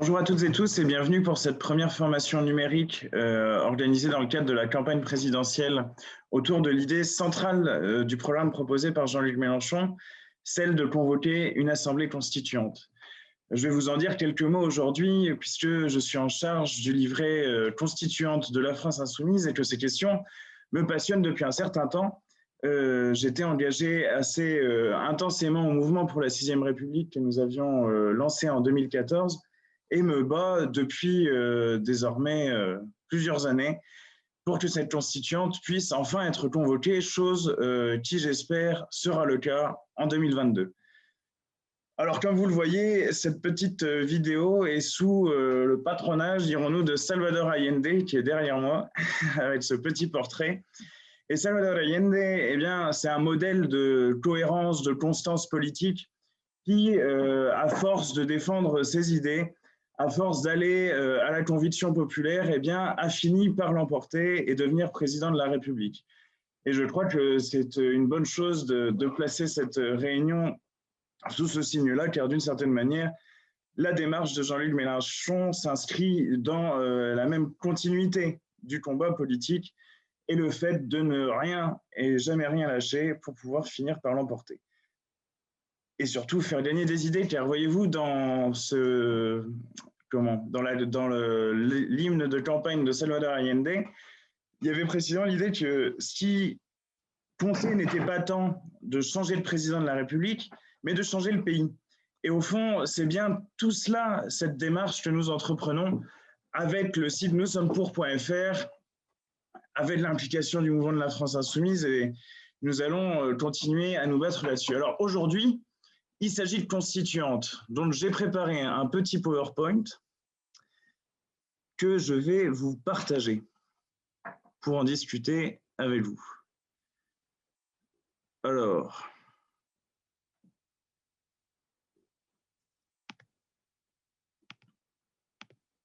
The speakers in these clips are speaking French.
Bonjour à toutes et tous et bienvenue pour cette première formation numérique organisée dans le cadre de la campagne présidentielle autour de l'idée centrale du programme proposé par Jean-Luc Mélenchon, celle de convoquer une assemblée constituante. Je vais vous en dire quelques mots aujourd'hui puisque je suis en charge du livret constituante de la France insoumise et que ces questions me passionnent depuis un certain temps. J'étais engagé assez intensément au mouvement pour la 6e République que nous avions lancé en 2014 et me bat depuis désormais plusieurs années pour que cette constituante puisse enfin être convoquée, chose qui, j'espère, sera le cas en 2022. Alors, comme vous le voyez, cette petite vidéo est sous le patronage, dirons-nous, de Salvador Allende, qui est derrière moi, avec ce petit portrait. Et Salvador Allende, eh bien, c'est un modèle de cohérence, de constance politique qui, à force de défendre ses idées, à force d'aller à la conviction populaire, eh bien, a fini par l'emporter et devenir président de la République. Et je crois que c'est une bonne chose de placer cette réunion sous ce signe-là, car d'une certaine manière, la démarche de Jean-Luc Mélenchon s'inscrit dans la même continuité du combat politique et le fait de ne rien et jamais rien lâcher pour pouvoir finir par l'emporter. Et surtout faire gagner des idées, car voyez-vous, dans l'hymne de campagne de Salvador Allende, il y avait précisément l'idée que ce qui comptait n'était pas tant de changer le président de la République, mais de changer le pays. Et au fond, c'est bien tout cela, cette démarche que nous entreprenons avec le site noussommepour.fr, avec l'implication du mouvement de la France insoumise, et nous allons continuer à nous battre là-dessus. Alors aujourd'hui, il s'agit de constituantes. Donc, j'ai préparé un petit PowerPoint que je vais vous partager pour en discuter avec vous. Alors,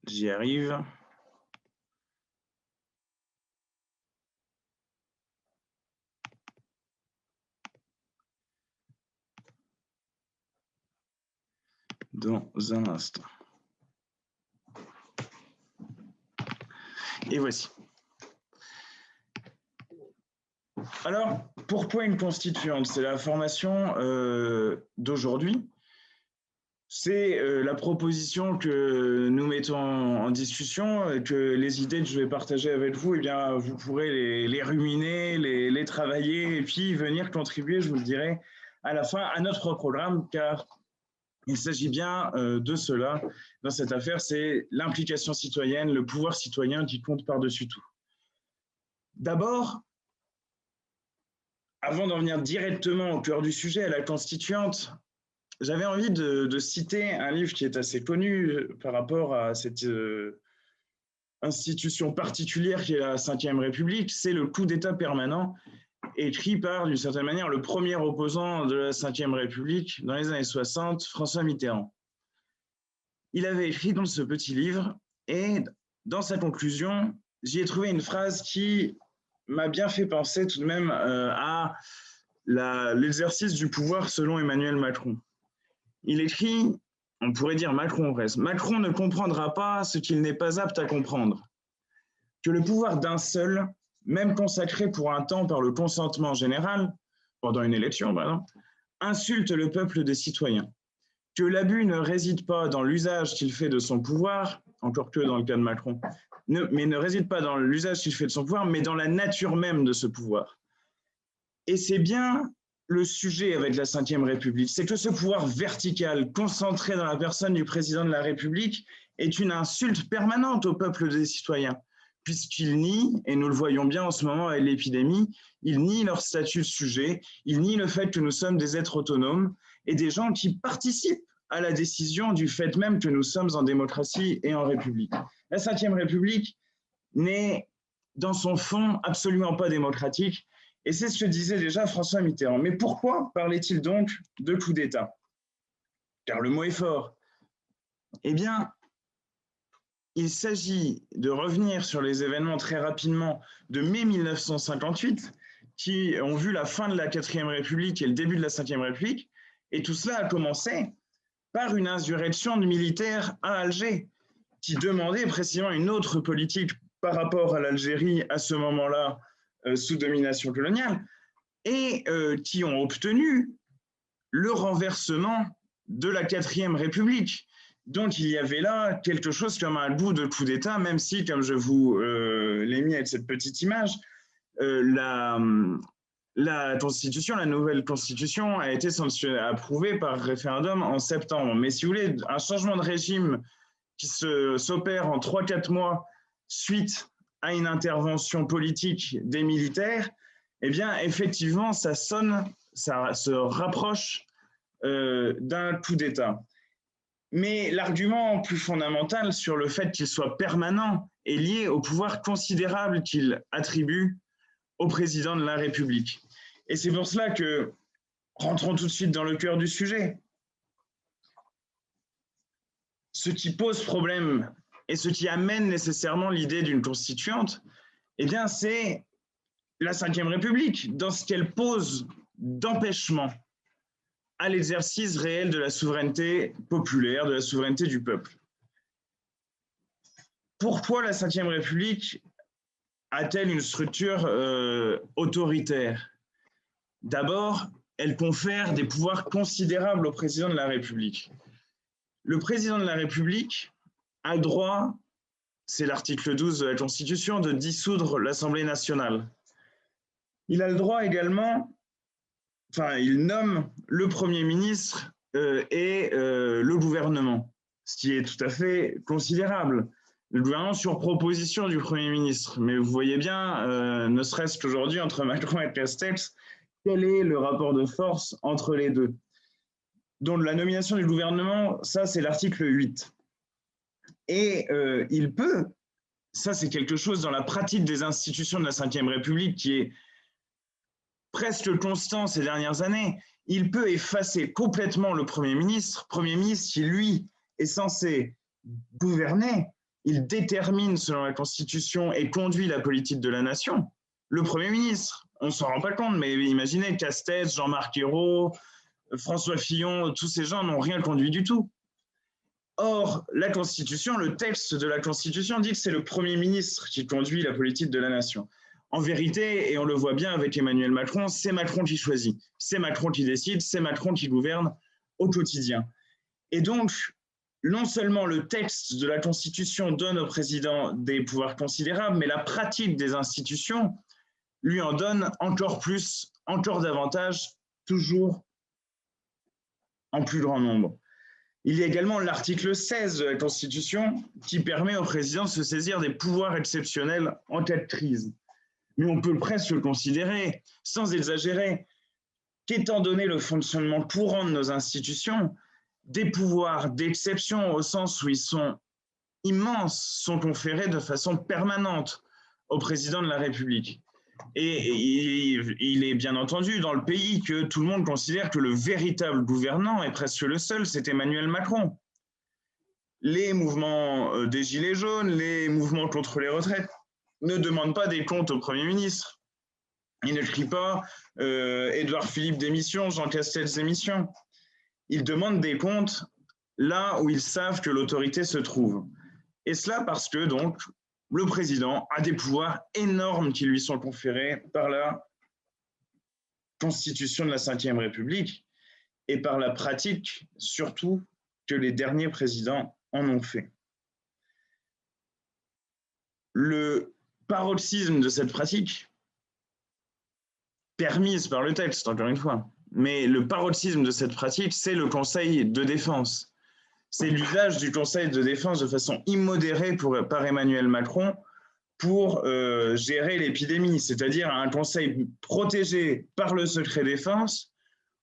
j'y arrive. Dans un instant. Et voici. Alors, pourquoi une constituante? C'est la formation d'aujourd'hui. C'est la proposition que nous mettons en discussion, et que les idées que je vais partager avec vous, eh bien, vous pourrez les ruminer, les travailler et puis venir contribuer, je vous le dirai, à la fin à notre programme, car il s'agit bien de cela dans cette affaire, c'est l'implication citoyenne, le pouvoir citoyen qui compte par-dessus tout. D'abord, avant d'en venir directement au cœur du sujet, à la constituante, j'avais envie de citer un livre qui est assez connu par rapport à cette institution particulière qui est la Ve République, c'est le coup d'État permanent, écrit par, d'une certaine manière, le premier opposant de la Ve République dans les années 60, François Mitterrand. Il avait écrit dans ce petit livre, et dans sa conclusion, j'y ai trouvé une phrase qui m'a bien fait penser tout de même à l'exercice du pouvoir selon Emmanuel Macron. Il écrit, on pourrait dire Macron reste, Macron ne comprendra pas ce qu'il n'est pas apte à comprendre. Que le pouvoir d'un seul, même consacré pour un temps par le consentement général, pendant une élection par exemple, insulte le peuple des citoyens. Que l'abus ne réside pas dans l'usage qu'il fait de son pouvoir, encore que dans le cas de Macron, mais ne réside pas dans l'usage qu'il fait de son pouvoir, mais dans la nature même de ce pouvoir. Et c'est bien le sujet avec la Ve République, c'est que ce pouvoir vertical, concentré dans la personne du président de la République, est une insulte permanente au peuple des citoyens, puisqu'il nie, et nous le voyons bien en ce moment avec l'épidémie, il nie leur statut de sujet, il nie le fait que nous sommes des êtres autonomes et des gens qui participent à la décision du fait même que nous sommes en démocratie et en République. La Ve République n'est, dans son fond, absolument pas démocratique, et c'est ce que disait déjà François Mitterrand. Mais pourquoi parlait-il donc de coup d'État? Car le mot est fort. Eh bien, il s'agit de revenir sur les événements très rapidement de mai 1958, qui ont vu la fin de la 4e République et le début de la 5e République, et tout cela a commencé par une insurrection de militaires à Alger, qui demandait précisément une autre politique par rapport à l'Algérie à ce moment-là, sous domination coloniale, et qui ont obtenu le renversement de la 4e République. Donc il y avait là quelque chose comme un goût de coup d'État, même si, comme je vous l'ai mis avec cette petite image, la Constitution, la nouvelle Constitution a été approuvée par référendum en septembre. Mais si vous voulez, un changement de régime qui s'opère en 3-4 mois suite à une intervention politique des militaires, eh bien, effectivement, ça se rapproche d'un coup d'État. Mais l'argument plus fondamental sur le fait qu'il soit permanent est lié au pouvoir considérable qu'il attribue au président de la République. Et c'est pour cela que, rentrons tout de suite dans le cœur du sujet, ce qui pose problème et ce qui amène nécessairement l'idée d'une constituante, eh bien, c'est la Ve République, dans ce qu'elle pose d'empêchement à l'exercice réel de la souveraineté populaire, de la souveraineté du peuple. Pourquoi la Ve République a-t-elle une structure autoritaire? D'abord, elle confère des pouvoirs considérables au président de la République. Le président de la République a le droit, c'est l'article 12 de la Constitution, de dissoudre l'Assemblée nationale. Il a le droit également, il nomme le Premier ministre et le gouvernement, ce qui est tout à fait considérable. Le gouvernement sur proposition du Premier ministre. Mais vous voyez bien, ne serait-ce qu'aujourd'hui, entre Macron et Castex, quel est le rapport de force entre les deux? Donc la nomination du gouvernement, ça c'est l'article 8. Et il peut, ça c'est quelque chose dans la pratique des institutions de la Ve République qui est presque constant ces dernières années, il peut effacer complètement le Premier ministre qui lui est censé gouverner, il détermine selon la Constitution et conduit la politique de la nation. Le Premier ministre, on ne s'en rend pas compte, mais imaginez Castex, Jean-Marc Ayrault, François Fillon, tous ces gens n'ont rien conduit du tout. Or, la Constitution, le texte de la Constitution dit que c'est le Premier ministre qui conduit la politique de la nation. En vérité, et on le voit bien avec Emmanuel Macron, c'est Macron qui choisit, c'est Macron qui décide, c'est Macron qui gouverne au quotidien. Et donc, non seulement le texte de la Constitution donne au président des pouvoirs considérables, mais la pratique des institutions lui en donne encore plus, encore davantage, toujours en plus grand nombre. Il y a également l'article 16 de la Constitution qui permet au président de se saisir des pouvoirs exceptionnels en cas de crise. Mais on peut presque considérer, sans exagérer, qu'étant donné le fonctionnement courant de nos institutions, des pouvoirs d'exception au sens où ils sont immenses sont conférés de façon permanente au président de la République. Et il est bien entendu dans le pays que tout le monde considère que le véritable gouvernant est presque le seul, c'est Emmanuel Macron. Les mouvements des Gilets jaunes, les mouvements contre les retraites ne demandent pas des comptes au Premier ministre. Ils ne crient pas Édouard Philippe démission, Jean Castex démission. Ils demandent des comptes là où ils savent que l'autorité se trouve. Et cela parce que donc le président a des pouvoirs énormes qui lui sont conférés par la Constitution de la Ve République et par la pratique, surtout, que les derniers présidents en ont fait. Le paroxysme de cette pratique, permise par le texte, encore une fois, mais le paroxysme de cette pratique, c'est le Conseil de défense. C'est l'usage du Conseil de défense de façon immodérée par Emmanuel Macron pour gérer l'épidémie, c'est-à-dire un conseil protégé par le secret défense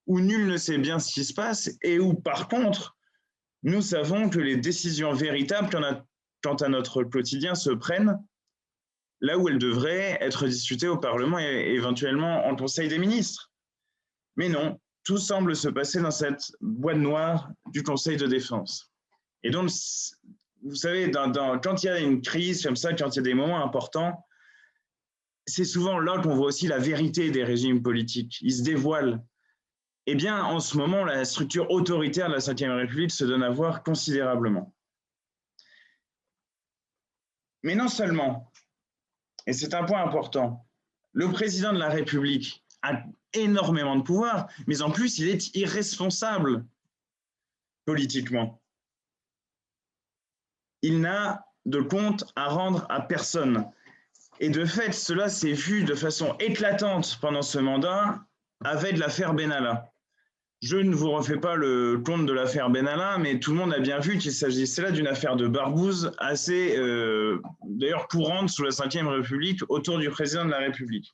où nul ne sait bien ce qui se passe et où, par contre, nous savons que les décisions véritables quant à notre quotidien se prennent là où elles devraient être discutées au Parlement et éventuellement en Conseil des ministres. Mais non, tout semble se passer dans cette boîte noire du Conseil de défense. Et donc, vous savez, quand il y a une crise comme ça, quand il y a des moments importants, c'est souvent là qu'on voit aussi la vérité des régimes politiques. Ils se dévoilent. eh bien, en ce moment, la structure autoritaire de la Ve République se donne à voir considérablement. Mais non seulement, et c'est un point important, le président de la République a énormément de pouvoir, mais en plus, il est irresponsable politiquement. Il n'a de compte à rendre à personne. Et de fait, cela s'est vu de façon éclatante pendant ce mandat avec l'affaire Benalla. Je ne vous refais pas le compte de l'affaire Benalla, mais tout le monde a bien vu qu'il s'agissait là d'une affaire de barbouze assez, d'ailleurs, courante sous la Ve République autour du président de la République.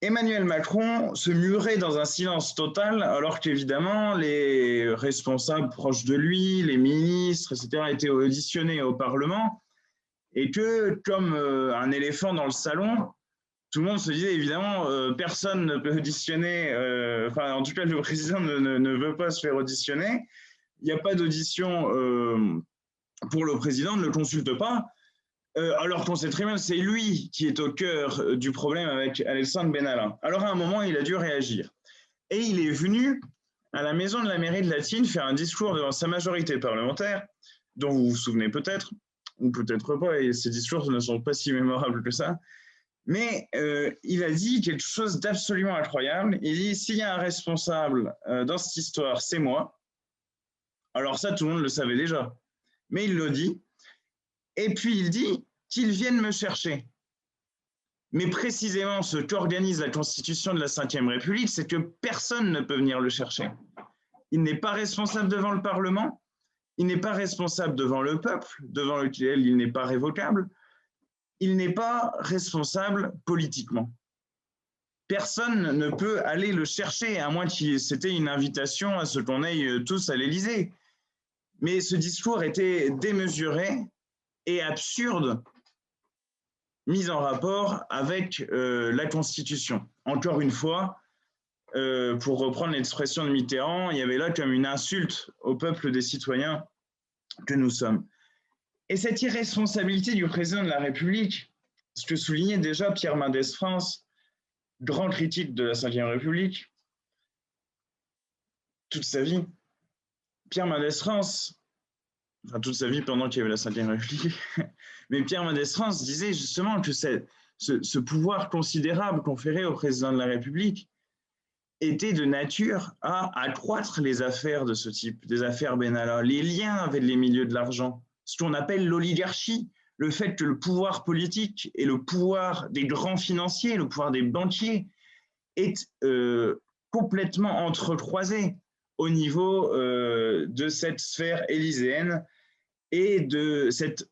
Emmanuel Macron se murait dans un silence total, alors qu'évidemment, les responsables proches de lui, les ministres, etc., étaient auditionnés au Parlement, et que, comme un éléphant dans le salon, tout le monde se disait évidemment, personne ne peut auditionner, enfin, en tout cas, le président ne veut pas se faire auditionner. Il n'y a pas d'audition pour le président, ne le consulte pas. Alors qu'on sait très bien que c'est lui qui est au cœur du problème avec Alexandre Benalla. Alors à un moment, il a dû réagir. Et il est venu à la maison de la mairie de Latine faire un discours devant sa majorité parlementaire, dont vous vous souvenez peut-être, ou peut-être pas, et ces discours ne sont pas si mémorables que ça. Mais il a dit quelque chose d'absolument incroyable. Il dit, s'il y a un responsable dans cette histoire, c'est moi. Alors ça, tout le monde le savait déjà. Mais il le dit. Et puis il dit qu'ils viennent me chercher. Mais précisément, ce qu'organise la Constitution de la Ve République, c'est que personne ne peut venir le chercher. Il n'est pas responsable devant le Parlement, il n'est pas responsable devant le peuple, devant lequel il n'est pas révocable, il n'est pas responsable politiquement. Personne ne peut aller le chercher, à moins que c'était une invitation à ce qu'on aille tous à l'Élysée. Mais ce discours était démesuré et absurde, mise en rapport avec la Constitution. Encore une fois, pour reprendre l'expression de Mitterrand, il y avait là comme une insulte au peuple des citoyens que nous sommes. Et cette irresponsabilité du président de la République, ce que soulignait déjà Pierre Mendès France, grand critique de la Ve République, toute sa vie, Pierre Mendès France, enfin toute sa vie pendant qu'il y avait la Ve République, mais Pierre Mendès France disait justement que ce pouvoir considérable conféré au président de la République était de nature à accroître les affaires de ce type, des affaires Benalla, les liens avec les milieux de l'argent, ce qu'on appelle l'oligarchie, le fait que le pouvoir politique et le pouvoir des grands financiers, le pouvoir des banquiers est complètement entrecroisé au niveau de cette sphère élyséenne et de cette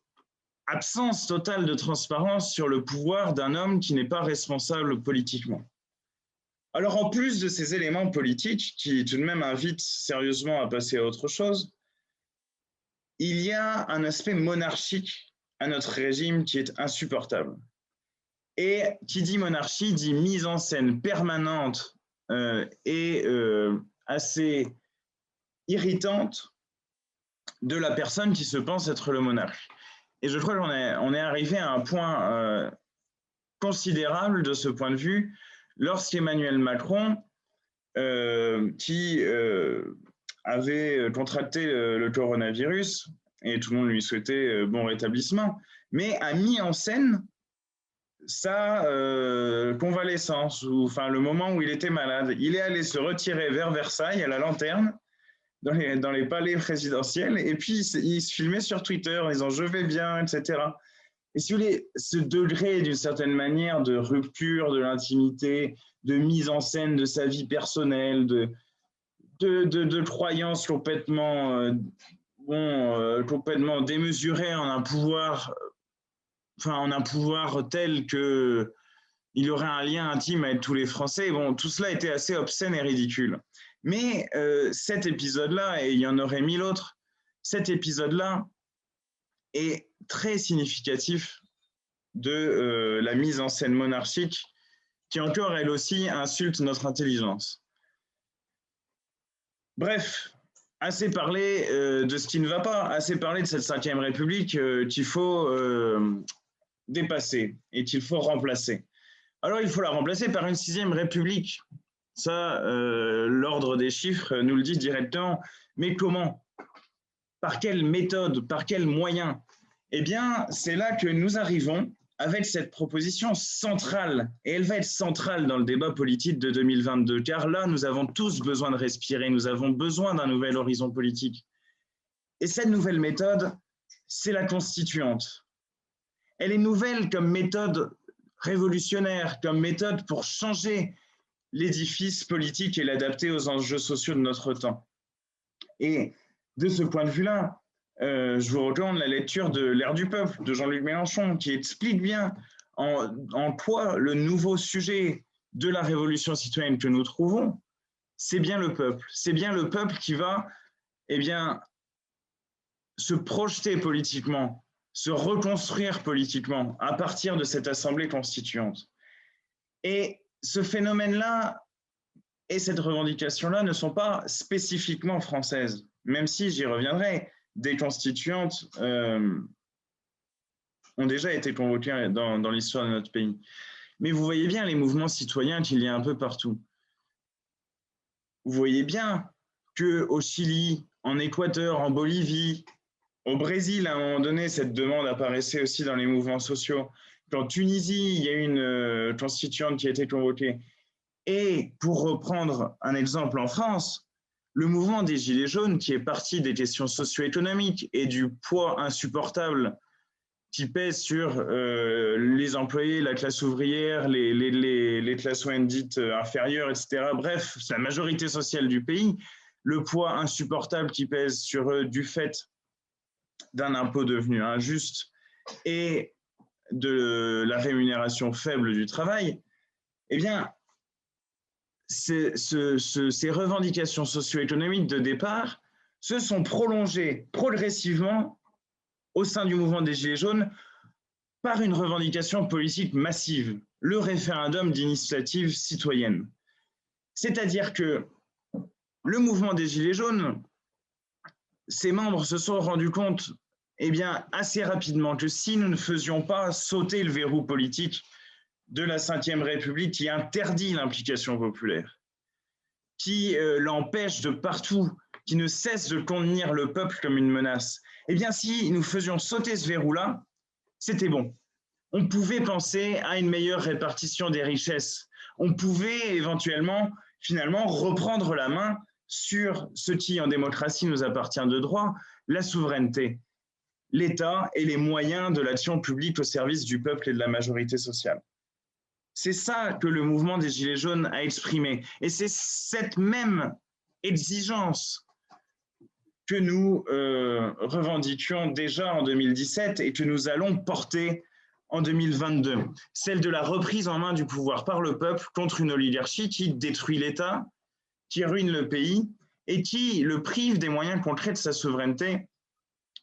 absence totale de transparence sur le pouvoir d'un homme qui n'est pas responsable politiquement. Alors en plus de ces éléments politiques qui tout de même invitent sérieusement à passer à autre chose, il y a un aspect monarchique à notre régime qui est insupportable. Et qui dit monarchie dit mise en scène permanente et assez irritante de la personne qui se pense être le monarque. Et je crois qu'on est arrivé à un point considérable de ce point de vue lorsqu'Emmanuel Macron, qui avait contracté le coronavirus, et tout le monde lui souhaitait bon rétablissement, mais a mis en scène sa convalescence, ou enfin le moment où il était malade. Il est allé se retirer vers Versailles à la lanterne, dans les palais présidentiels, et puis il se filmait sur Twitter en disant « je vais bien », etc. Et si vous voulez, ce degré d'une certaine manière de rupture de l'intimité, de mise en scène de sa vie personnelle, de croyances complètement, complètement démesurées en un pouvoir, en un pouvoir tel que il y aurait un lien intime avec tous les Français. Bon, tout cela était assez obscène et ridicule. Mais cet épisode-là, et il y en aurait 1000 autres, cet épisode-là est très significatif de la mise en scène monarchique qui encore, elle aussi, insulte notre intelligence. Bref, assez parlé de ce qui ne va pas, assez parlé de cette Ve République qu'il faut dépasser et qu'il faut remplacer. Alors, il faut la remplacer par une 6e République. Ça, l'ordre des chiffres nous le dit directement. Mais comment? Par quelle méthode? Par quels moyens? Eh bien, c'est là que nous arrivons avec cette proposition centrale, et elle va être centrale dans le débat politique de 2022, car là, nous avons tous besoin de respirer, nous avons besoin d'un nouvel horizon politique. Et cette nouvelle méthode, c'est la constituante. Elle est nouvelle comme méthode révolutionnaire, comme méthode pour changer l'édifice politique et l'adapter aux enjeux sociaux de notre temps. Et de ce point de vue-là, je vous recommande la lecture de L'Ère du peuple de Jean-Luc Mélenchon, qui explique bien en quoi le nouveau sujet de la révolution citoyenne que nous trouvons, c'est bien le peuple. C'est bien le peuple qui va se projeter politiquement, se reconstruire politiquement à partir de cette assemblée constituante. Et ce phénomène-là et cette revendication-là ne sont pas spécifiquement françaises, même si j'y reviendrai. Des constituantes ont déjà été convoquées dans l'histoire de notre pays. Mais vous voyez bien les mouvements citoyens qu'il y a un peu partout. Vous voyez bien qu'au Chili, en Équateur, en Bolivie, au Brésil, à un moment donné, cette demande apparaissait aussi dans les mouvements sociaux. En Tunisie, il y a une constituante qui a été convoquée. Et pour reprendre un exemple en France, le mouvement des Gilets jaunes, qui est parti des questions socio-économiques et du poids insupportable qui pèse sur les employés, la classe ouvrière, les classes moyennes dites inférieures, etc. Bref, c'est la majorité sociale du pays, le poids insupportable qui pèse sur eux du fait d'un impôt devenu injuste et de la rémunération faible du travail, eh bien, ces revendications socio-économiques de départ se sont prolongées progressivement au sein du mouvement des Gilets jaunes par une revendication politique massive, le référendum d'initiative citoyenne. C'est-à-dire que le mouvement des Gilets jaunes, ses membres se sont rendus compte assez rapidement que si nous ne faisions pas sauter le verrou politique de la Ve République qui interdit l'implication populaire, qui l'empêche de partout, qui ne cesse de contenir le peuple comme une menace, si nous faisions sauter ce verrou-là, c'était bon. On pouvait penser à une meilleure répartition des richesses. On pouvait éventuellement, finalement, reprendre la main sur ce qui, en démocratie, nous appartient de droit, la souveraineté, l'État et les moyens de l'action publique au service du peuple et de la majorité sociale. C'est ça que le mouvement des Gilets jaunes a exprimé. Et c'est cette même exigence que nous revendiquions déjà en 2017 et que nous allons porter en 2022. Celle de la reprise en main du pouvoir par le peuple contre une oligarchie qui détruit l'État, qui ruine le pays et qui le prive des moyens concrets de sa souveraineté.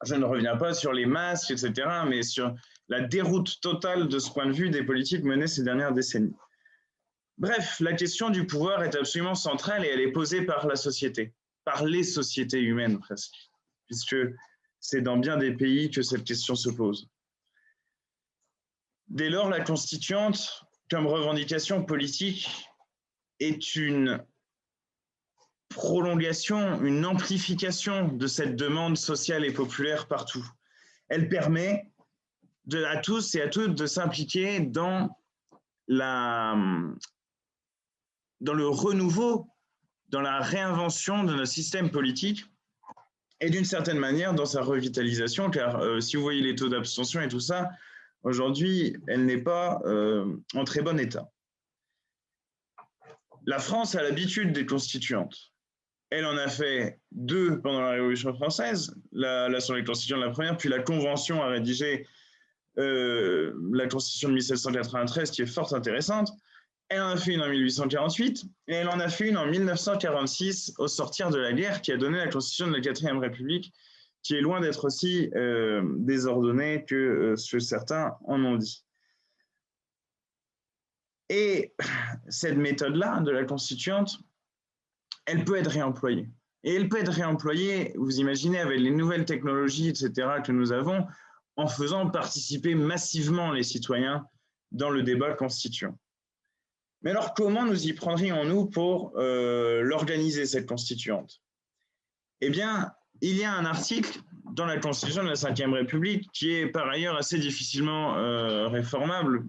Je ne reviens pas sur les masques, etc., mais sur la déroute totale de ce point de vue des politiques menées ces dernières décennies. Bref, la question du pouvoir est absolument centrale et elle est posée par la société, par les sociétés humaines presque, puisque c'est dans bien des pays que cette question se pose. Dès lors, la constituante, comme revendication politique, est une prolongation, une amplification de cette demande sociale et populaire partout. Elle permet à tous et à toutes de s'impliquer dans le renouveau, dans la réinvention de notre système politique et d'une certaine manière dans sa revitalisation, car si vous voyez les taux d'abstention et tout ça, aujourd'hui, elle n'est pas en très bon état. La France a l'habitude des constituantes. Elle en a fait 2 pendant la Révolution française, l'Assemblée constituante la première, puis la Convention a rédigé la Constitution de 1793 qui est fort intéressante. Elle en a fait une en 1848 et elle en a fait une en 1946 au sortir de la guerre qui a donné la Constitution de la 4e République qui est loin d'être aussi désordonnée que ce que certains en ont dit. Et cette méthode-là de la constituante, elle peut être réemployée. Et elle peut être réemployée, vous imaginez, avec les nouvelles technologies, etc., que nous avons, en faisant participer massivement les citoyens dans le débat constituant. Mais alors, comment nous y prendrions-nous pour l'organiser, cette constituante? Eh bien, il y a un article dans la Constitution de la Ve République qui est par ailleurs assez difficilement réformable,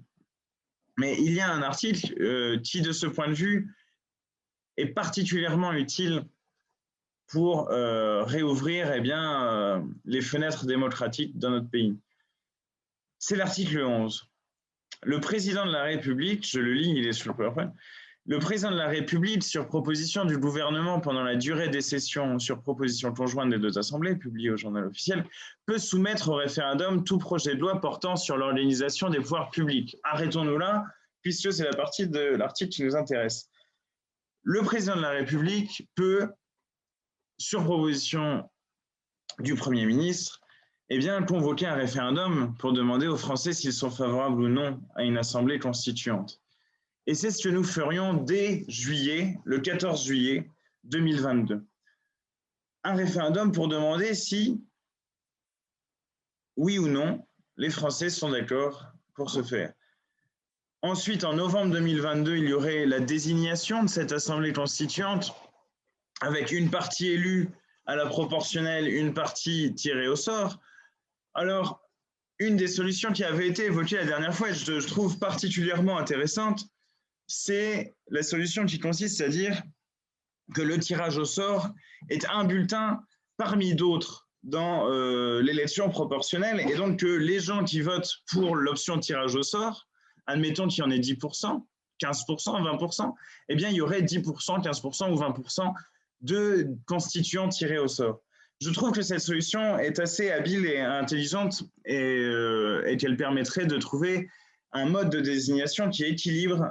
mais il y a un article qui, de ce point de vue, est particulièrement utile pour réouvrir les fenêtres démocratiques dans notre pays. C'est l'article 11. Le président de la République, je le lis, il est sur le PowerPoint, le président de la République, sur proposition du gouvernement pendant la durée des sessions sur proposition conjointe des deux assemblées, publiée au journal officiel, peut soumettre au référendum tout projet de loi portant sur l'organisation des pouvoirs publics. Arrêtons-nous là, puisque c'est la partie de l'article qui nous intéresse. Le président de la République peut, sur proposition du Premier ministre, convoquer un référendum pour demander aux Français s'ils sont favorables ou non à une assemblée constituante. Et c'est ce que nous ferions dès juillet, le 14 juillet 2022. Un référendum pour demander si, oui ou non, les Français sont d'accord pour ce faire. Ensuite, en novembre 2022, il y aurait la désignation de cette assemblée constituante avec une partie élue à la proportionnelle, une partie tirée au sort. Alors, une des solutions qui avait été évoquée la dernière fois, et je trouve particulièrement intéressante, c'est la solution qui consiste à dire que le tirage au sort est un bulletin parmi d'autres dans l'élection proportionnelle, et donc que les gens qui votent pour l'option tirage au sort, admettons qu'il y en ait 10%, 15%, 20%, eh bien il y aurait 10%, 15% ou 20% de constituants tirés au sort. Je trouve que cette solution est assez habile et intelligente et qu'elle permettrait de trouver un mode de désignation qui équilibre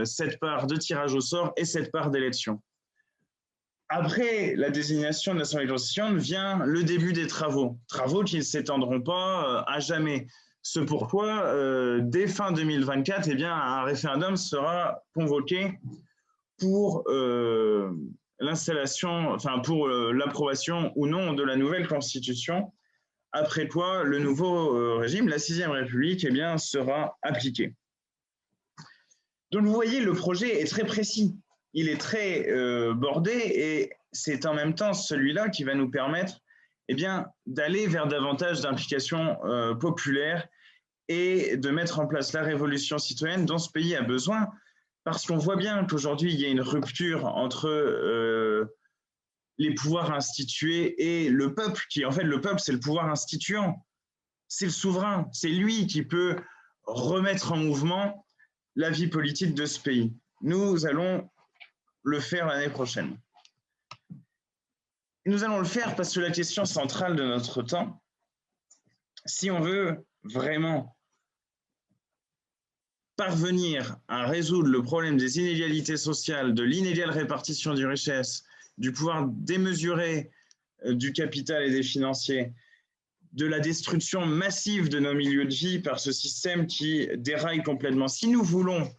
cette part de tirage au sort et cette part d'élection. Après la désignation de l'Assemblée constituante vient le début des travaux qui ne s'étendront pas à jamais. Ce pourquoi, dès fin 2024, un référendum sera convoqué pour l'approbation ou non de la nouvelle Constitution, après quoi le nouveau régime, la Sixième République, sera appliqué. Donc vous voyez, le projet est très précis, il est très bordé et c'est en même temps celui-là qui va nous permettre d'aller vers davantage d'implication populaire et de mettre en place la révolution citoyenne dont ce pays a besoin, parce qu'on voit bien qu'aujourd'hui, il y a une rupture entre les pouvoirs institués et le peuple, qui en fait, le peuple, c'est le pouvoir instituant, c'est le souverain, c'est lui qui peut remettre en mouvement la vie politique de ce pays. Nous allons le faire l'année prochaine. Nous allons le faire parce que la question centrale de notre temps, si on veut vraiment parvenir à résoudre le problème des inégalités sociales, de l'inégale répartition des richesses, du pouvoir démesuré du capital et des financiers, de la destruction massive de nos milieux de vie par ce système qui déraille complètement. Si nous voulons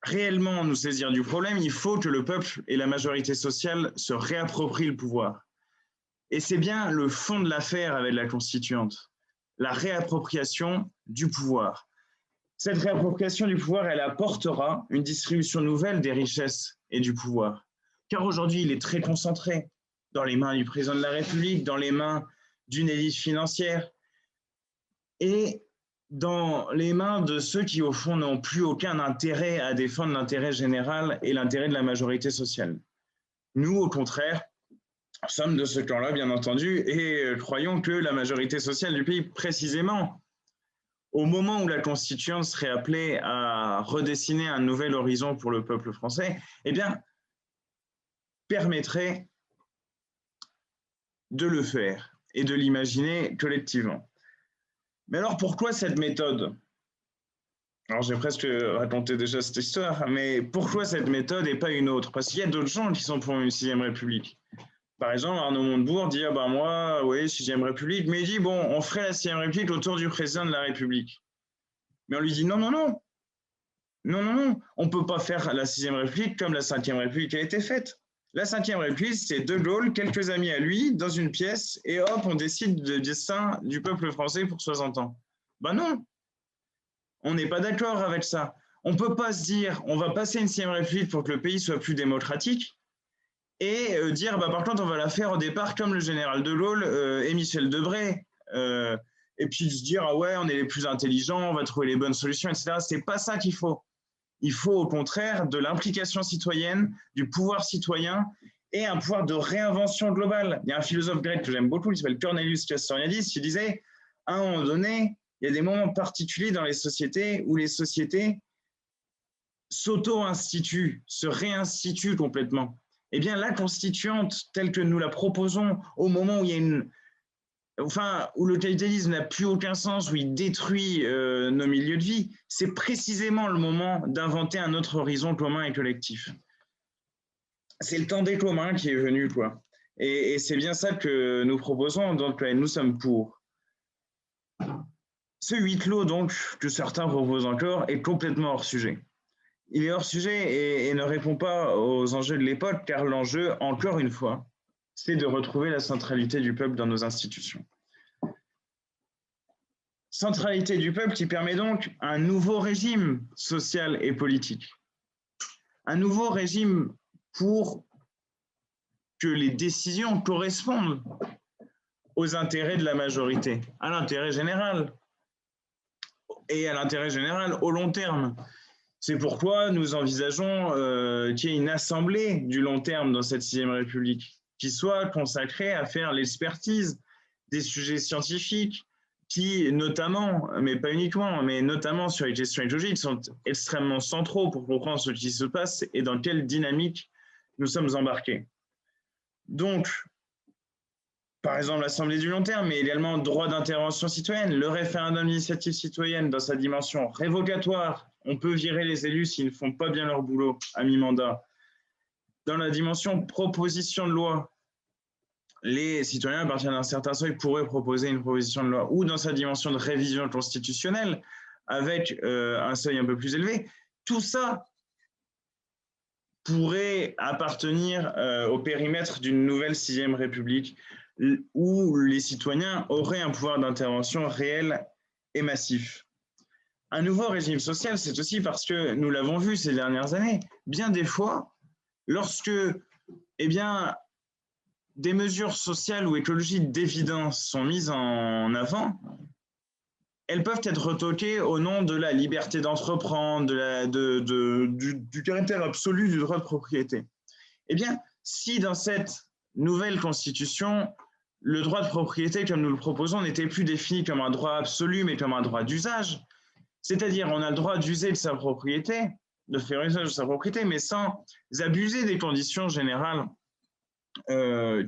réellement nous saisir du problème, il faut que le peuple et la majorité sociale se réapproprient le pouvoir. Et c'est bien le fond de l'affaire avec la constituante, la réappropriation du pouvoir. Cette réappropriation du pouvoir, elle apportera une distribution nouvelle des richesses et du pouvoir. Car aujourd'hui, il est très concentré dans les mains du président de la République, dans les mains d'une élite financière et dans les mains de ceux qui, au fond, n'ont plus aucun intérêt à défendre l'intérêt général et l'intérêt de la majorité sociale. Nous, au contraire, sommes de ce camp-là, bien entendu, et croyons que la majorité sociale du pays, précisément, au moment où la Constituante serait appelée à redessiner un nouvel horizon pour le peuple français, permettrait de le faire et de l'imaginer collectivement. Mais alors, pourquoi cette méthode? Alors, j'ai presque raconté déjà cette histoire, mais pourquoi cette méthode et pas une autre? Parce qu'il y a d'autres gens qui sont pour une Sixième République. Par exemple, Arnaud Montebourg dit « Ah ben moi, oui, Sixième République », mais il dit « Bon, on ferait la Sixième République autour du président de la République ». Mais on lui dit « Non, non, non, non, non, non, on ne peut pas faire la Sixième République comme la Cinquième République a été faite. La Cinquième République, c'est De Gaulle, quelques amis à lui, dans une pièce, et hop, on décide du destin du peuple français pour 60 ans. Ben non, on n'est pas d'accord avec ça. On ne peut pas se dire on va passer une 6e République pour que le pays soit plus démocratique et dire par contre on va la faire au départ comme le général de Gaulle et Michel Debré. Et puis se dire ah ouais, on est les plus intelligents, on va trouver les bonnes solutions, etc. C'est pas ça qu'il faut. Il faut au contraire de l'implication citoyenne, du pouvoir citoyen et un pouvoir de réinvention globale. Il y a un philosophe grec que j'aime beaucoup, il s'appelle Cornelius Castoriadis, qui disait à un moment donné, il y a des moments particuliers dans les sociétés où les sociétés s'auto-instituent, se réinstituent complètement. Eh bien, la constituante telle que nous la proposons au moment où il y a où le capitalisme n'a plus aucun sens, où il détruit nos milieux de vie, c'est précisément le moment d'inventer un autre horizon commun et collectif. C'est le temps des communs qui est venu, quoi. Et c'est bien ça que nous proposons, donc nous sommes pour. Ce huis clos, donc, que certains proposent encore, est complètement hors sujet. Il est hors sujet et ne répond pas aux enjeux de l'époque, car l'enjeu, encore une fois, c'est de retrouver la centralité du peuple dans nos institutions. Centralité du peuple qui permet donc un nouveau régime social et politique. Un nouveau régime pour que les décisions correspondent aux intérêts de la majorité, à l'intérêt général, et à l'intérêt général au long terme. C'est pourquoi nous envisageons qu'il y ait une assemblée du long terme dans cette 6e République, qui soit consacrée à faire l'expertise des sujets scientifiques, qui notamment, mais pas uniquement, mais notamment sur les questions écologiques, sont extrêmement centraux pour comprendre ce qui se passe et dans quelle dynamique nous sommes embarqués. Donc, par exemple, l'Assemblée du long terme, mais également le droit d'intervention citoyenne, le référendum d'initiative citoyenne dans sa dimension révocatoire, on peut virer les élus s'ils ne font pas bien leur boulot à mi-mandat. Dans la dimension proposition de loi, les citoyens à partir d'un certain seuil pourraient proposer une proposition de loi, ou dans sa dimension de révision constitutionnelle, avec un seuil un peu plus élevé. Tout ça pourrait appartenir au périmètre d'une nouvelle 6e République, où les citoyens auraient un pouvoir d'intervention réel et massif. Un nouveau régime social, c'est aussi parce que nous l'avons vu ces dernières années, bien des fois, lorsque des mesures sociales ou écologiques d'évidence sont mises en avant, elles peuvent être retoquées au nom de la liberté d'entreprendre, du caractère absolu du droit de propriété. Eh bien, si dans cette nouvelle constitution, le droit de propriété, comme nous le proposons, n'était plus défini comme un droit absolu, mais comme un droit d'usage, c'est-à-dire on a le droit d'user de sa propriété, de faire usage de sa propriété, mais sans abuser des conditions générales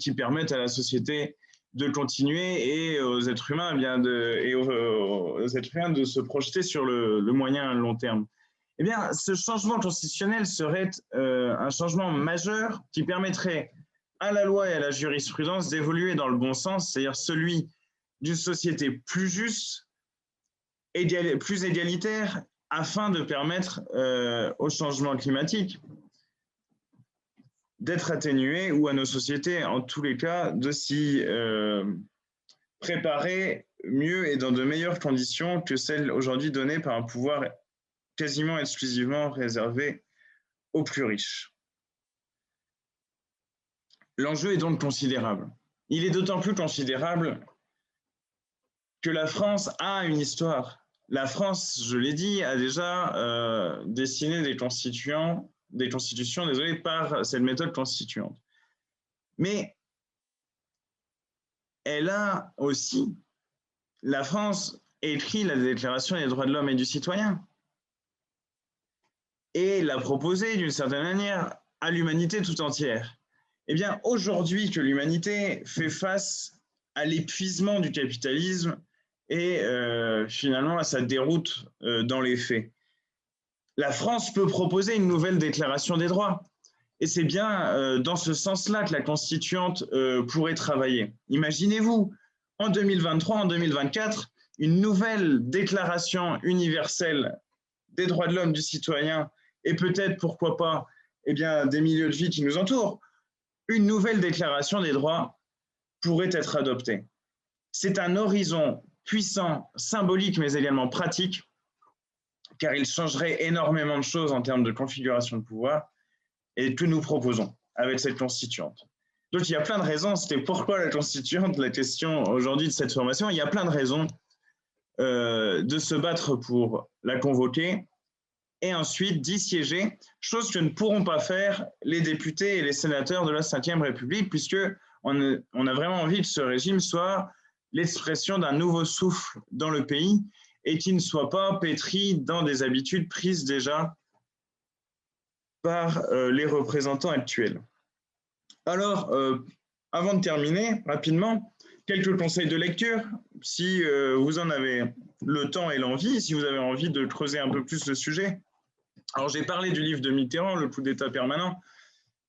qui permettent à la société de continuer et aux êtres humains, aux êtres humains de se projeter sur le moyen et le long terme. Eh bien, ce changement constitutionnel serait un changement majeur qui permettrait à la loi et à la jurisprudence d'évoluer dans le bon sens, c'est-à-dire celui d'une société plus juste, plus égalitaire, afin de permettre au changement climatique d'être atténué, ou à nos sociétés, en tous les cas, de s'y préparer mieux et dans de meilleures conditions que celles aujourd'hui données par un pouvoir quasiment exclusivement réservé aux plus riches. L'enjeu est donc considérable. Il est d'autant plus considérable que la France a une histoire. La France, je l'ai dit, a déjà dessiné des constitutions, par cette méthode constituante. Mais elle a aussi, la France, écrit la Déclaration des droits de l'homme et du citoyen et l'a proposée d'une certaine manière à l'humanité tout entière. Eh bien, aujourd'hui que l'humanité fait face à l'épuisement du capitalisme et finalement à sa déroute dans les faits, la France peut proposer une nouvelle déclaration des droits. Et c'est bien dans ce sens-là que la constituante pourrait travailler. Imaginez-vous, en 2023, en 2024, une nouvelle déclaration universelle des droits de l'homme, du citoyen, et peut-être, pourquoi pas, des milieux de vie qui nous entourent. Une nouvelle déclaration des droits pourrait être adoptée. C'est un horizon puissant, symbolique, mais également pratique, car il changerait énormément de choses en termes de configuration de pouvoir, et que nous proposons avec cette constituante. Donc il y a plein de raisons, c'était pourquoi la constituante, la question aujourd'hui de cette formation, il y a plein de raisons de se battre pour la convoquer et ensuite d'y siéger, chose que ne pourront pas faire les députés et les sénateurs de la Ve République, puisqu'on a vraiment envie que ce régime soit l'expression d'un nouveau souffle dans le pays et qu'il ne soit pas pétri dans des habitudes prises déjà par les représentants actuels. Alors, avant de terminer, rapidement, quelques conseils de lecture. Si vous en avez le temps et l'envie, si vous avez envie de creuser un peu plus le sujet. Alors, j'ai parlé du livre de Mitterrand, Le coup d'État permanent,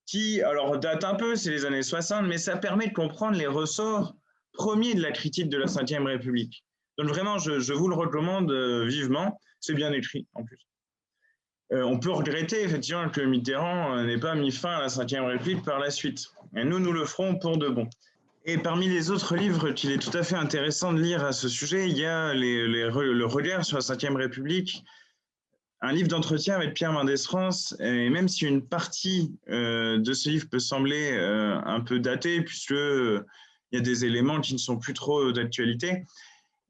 qui, alors, date un peu, c'est les années 60, mais ça permet de comprendre les ressorts premiers de la critique de la Ve République. Donc, vraiment, je vous le recommande vivement. C'est bien écrit, en plus. On peut regretter effectivement que Mitterrand n'ait pas mis fin à la Ve République par la suite. Et nous le ferons pour de bon. Et parmi les autres livres qu'il est tout à fait intéressant de lire à ce sujet, il y a le regard sur la Ve République, un livre d'entretien avec Pierre Mendès France, et même si une partie de ce livre peut sembler un peu datée, puisqu'il y a des éléments qui ne sont plus trop d'actualité,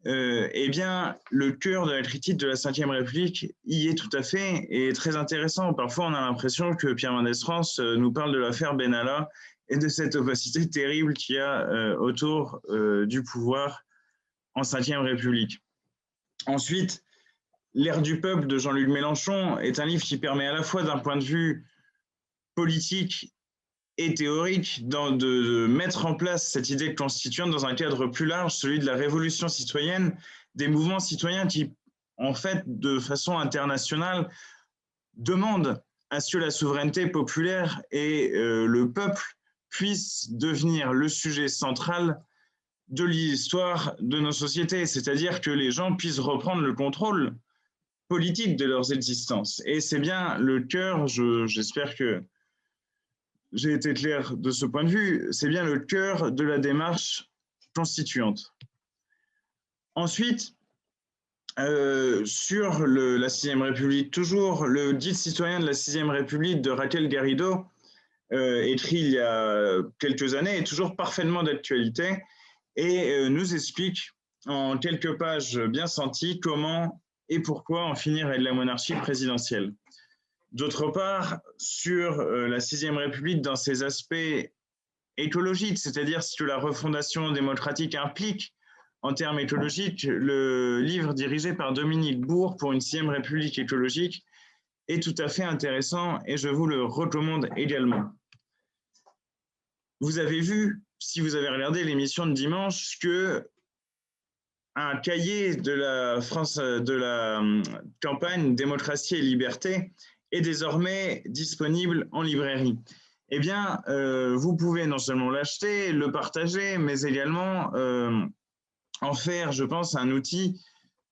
eh bien, le cœur de la critique de la Ve République y est tout à fait et très intéressant. Parfois, on a l'impression que Pierre Mendès France nous parle de l'affaire Benalla et de cette opacité terrible qu'il y a autour du pouvoir en Ve République. Ensuite, L'ère du peuple de Jean-Luc Mélenchon est un livre qui permet à la fois d'un point de vue politique et théorique de mettre en place cette idée constituante dans un cadre plus large, celui de la révolution citoyenne, des mouvements citoyens qui, en fait, de façon internationale, demandent à ce que la souveraineté populaire et le peuple puissent devenir le sujet central de l'histoire de nos sociétés, c'est-à-dire que les gens puissent reprendre le contrôle politique de leurs existences. Et c'est bien le cœur, j'espère que j'ai été clair de ce point de vue, c'est bien le cœur de la démarche constituante. Ensuite, sur la Sixième République, toujours, le Guide citoyen de la Sixième République de Raquel Garrido, écrit il y a quelques années, est toujours parfaitement d'actualité et nous explique en quelques pages bien senties comment et pourquoi en finir avec la monarchie présidentielle. D'autre part, sur la Sixième République dans ses aspects écologiques, c'est-à-dire ce que la refondation démocratique implique en termes écologiques, le livre dirigé par Dominique Bourg pour une Sixième République écologique est tout à fait intéressant et je vous le recommande également. Vous avez vu, si vous avez regardé l'émission de dimanche, que un cahier de la France, de la campagne Démocratie et Liberté est désormais disponible en librairie. Eh bien, vous pouvez non seulement l'acheter, le partager, mais également en faire, je pense, un outil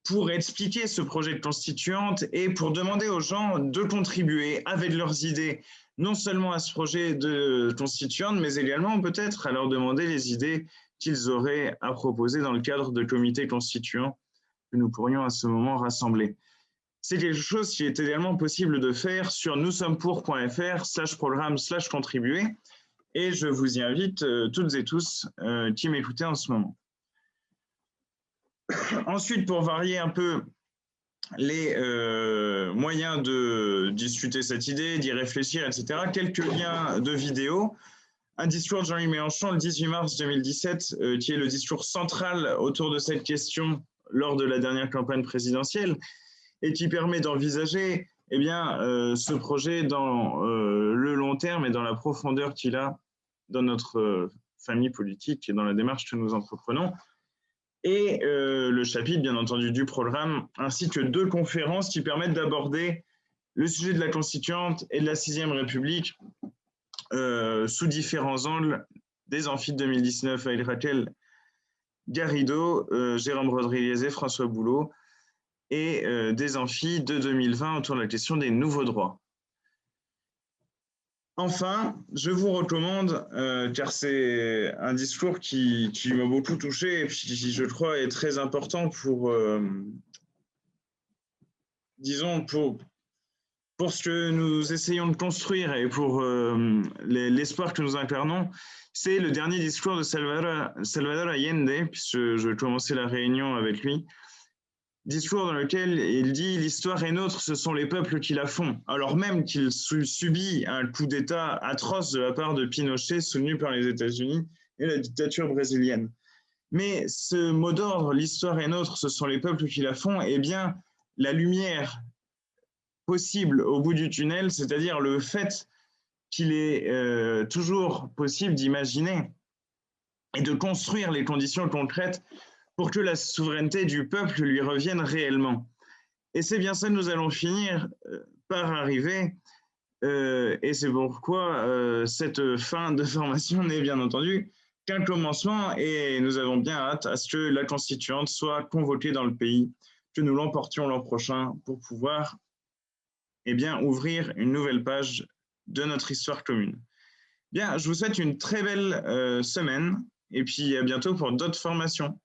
pour expliquer ce projet de constituante et pour demander aux gens de contribuer avec leurs idées, non seulement à ce projet de constituante, mais également peut-être à leur demander les idées qu'ils auraient à proposer dans le cadre de comités constituants que nous pourrions à ce moment rassembler. C'est quelque chose qui est également possible de faire sur noussommes-pour.fr/programme/contribuer et je vous y invite toutes et tous qui m'écoutez en ce moment. Ensuite, pour varier un peu les moyens de discuter cette idée, d'y réfléchir, etc., quelques liens de vidéos. Un discours de Jean-Luc Mélenchon le 18 mars 2017, qui est le discours central autour de cette question lors de la dernière campagne présidentielle et qui permet d'envisager eh bien, ce projet dans le long terme et dans la profondeur qu'il a dans notre famille politique et dans la démarche que nous entreprenons. Et le chapitre, bien entendu, du programme, ainsi que 2 conférences qui permettent d'aborder le sujet de la Constituante et de la Sixième République sous différents angles, des amphis de 2019 avec Raquel Garrido, Jérôme Rodriguez et François Boulot, et des amphis de 2020 autour de la question des nouveaux droits. Enfin, je vous recommande, car c'est un discours qui m'a beaucoup touché et qui, je crois, est très important pour disons, pour ce que nous essayons de construire et pour l'espoir que nous incarnons, c'est le dernier discours de Salvador Allende, puisque je commençais la réunion avec lui, discours dans lequel il dit « L'histoire est nôtre, ce sont les peuples qui la font », alors même qu'il subit un coup d'État atroce de la part de Pinochet, soutenu par les États-Unis et la dictature brésilienne. Mais ce mot d'ordre, l'histoire est nôtre, ce sont les peuples qui la font, eh bien, la lumière possible au bout du tunnel, c'est-à-dire le fait qu'il est toujours possible d'imaginer et de construire les conditions concrètes pour que la souveraineté du peuple lui revienne réellement. Et c'est bien ça que nous allons finir par arriver, et c'est pourquoi cette fin de formation n'est bien entendu qu'un commencement, et nous avons bien hâte à ce que la constituante soit convoquée dans le pays, que nous l'emportions l'an prochain pour pouvoir ouvrir une nouvelle page de notre histoire commune. Bien, je vous souhaite une très belle semaine et puis à bientôt pour d'autres formations.